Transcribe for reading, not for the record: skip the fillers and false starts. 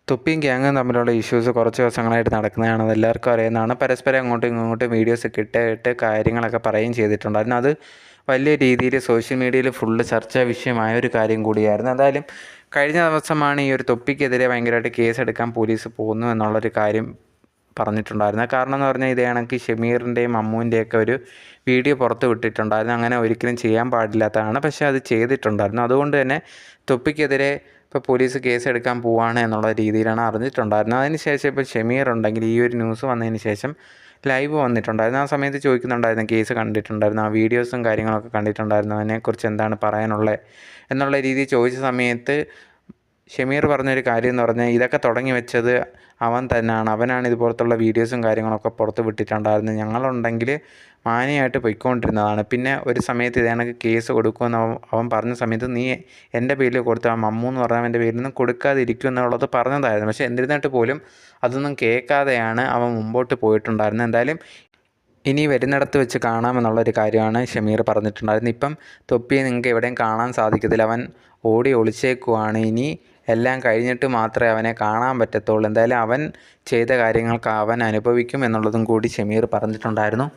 തൊപ്പിയും ഗ്യാങ്ങും തമ്മിലുള്ള ഇഷ്യൂസ് കുറച്ച് ദിവസങ്ങളായിട്ട് നടക്കുന്നതാണ്. അതെല്ലാവർക്കും അറിയുന്നതാണ്. പരസ്പരം അങ്ങോട്ടും ഇങ്ങോട്ടും വീഡിയോസൊക്കെ ഇട്ട് കാര്യങ്ങളൊക്കെ പറയുകയും ചെയ്തിട്ടുണ്ടായിരുന്നു. അത് വലിയ രീതിയിൽ സോഷ്യൽ മീഡിയയിൽ ഫുള്ള് ചർച്ചാ വിഷയമായ ഒരു കാര്യം കൂടിയായിരുന്നു. എന്തായാലും കഴിഞ്ഞ ദിവസമാണ് ഈ ഒരു തൊപ്പിക്കെതിരെ ഭയങ്കരമായിട്ട് കേസെടുക്കാൻ പോലീസ് പോകുന്നു എന്നുള്ളൊരു കാര്യം പറഞ്ഞിട്ടുണ്ടായിരുന്നത്. കാരണം എന്ന് പറഞ്ഞാൽ ഇതേ കണക്ക് ഷമീറിൻ്റെയും അമ്മുവിൻ്റെയൊക്കെ ഒരു വീഡിയോ പുറത്ത് വിട്ടിട്ടുണ്ടായിരുന്നു. അങ്ങനെ ഒരിക്കലും ചെയ്യാൻ പാടില്ലാത്തതാണ്, പക്ഷേ അത് ചെയ്തിട്ടുണ്ടായിരുന്നു. അതുകൊണ്ട് തന്നെ തൊപ്പിക്കെതിരെ ഇപ്പോൾ പോലീസ് കേസെടുക്കാൻ പോവുകയാണ് എന്നുള്ള രീതിയിലാണ് അറിഞ്ഞിട്ടുണ്ടായിരുന്നത്. അതിനുശേഷം ഇപ്പോൾ ഷമീർ ഉണ്ടെങ്കിൽ ഈ ഒരു ന്യൂസ് വന്നതിന് ശേഷം ലൈവ് വന്നിട്ടുണ്ടായിരുന്നു. ആ സമയത്ത് ചോദിക്കുന്നുണ്ടായിരുന്നു, കേസ് കണ്ടിട്ടുണ്ടായിരുന്നു, ആ വീഡിയോസും കാര്യങ്ങളൊക്കെ കണ്ടിട്ടുണ്ടായിരുന്നു, അതിനെക്കുറിച്ച് എന്താണ് പറയാനുള്ളത് എന്നുള്ള രീതിയിൽ ചോദിച്ച സമയത്ത് ഷമീർ പറഞ്ഞൊരു കാര്യം എന്ന് പറഞ്ഞാൽ ഇതൊക്കെ തുടങ്ങി വെച്ചത് അവൻ തന്നെയാണ്. അവനാണ് ഇതുപോലത്തുള്ള വീഡിയോസും കാര്യങ്ങളൊക്കെ പുറത്ത് വിട്ടിട്ടുണ്ടായിരുന്നത്. ഞങ്ങളുണ്ടെങ്കിൽ മാന്യമായിട്ട് പൊയ്ക്കൊണ്ടിരുന്നതാണ്. പിന്നെ ഒരു സമയത്ത് ഇതേണക്ക് കേസ് കൊടുക്കുമെന്ന് അവൻ പറഞ്ഞ സമയത്ത് നീ എൻ്റെ പേരിൽ കൊടുത്ത ആ മമ്മു എന്ന് പറഞ്ഞവൻ്റെ പേരിൽ നിന്നും കൊടുക്കാതിരിക്കും എന്നുള്ളത് പറഞ്ഞതായിരുന്നു. പക്ഷേ എന്നിരുന്നിട്ട് പോലും അതൊന്നും കേൾക്കാതെയാണ് അവൻ മുമ്പോട്ട് പോയിട്ടുണ്ടായിരുന്നത്. എന്തായാലും ഇനി വരുന്നിടത്ത് വെച്ച് കാണാമെന്നുള്ളൊരു കാര്യമാണ് ഷമീർ പറഞ്ഞിട്ടുണ്ടായിരുന്നത്. ഇപ്പം തൊപ്പിയെ നിങ്ങൾക്ക് എവിടെയും കാണാൻ സാധിക്കത്തില്ല, അവൻ ഓടി ഒളിച്ചേക്കുവാണ്. ഇനി എല്ലാം കഴിഞ്ഞിട്ട് മാത്രമേ അവനെ കാണാൻ പറ്റത്തുള്ളൂ. എന്തായാലും അവൻ ചെയ്ത കാര്യങ്ങൾക്ക് അവൻ അനുഭവിക്കും എന്നുള്ളതും കൂടി ഷമീർ പറഞ്ഞിട്ടുണ്ടായിരുന്നു.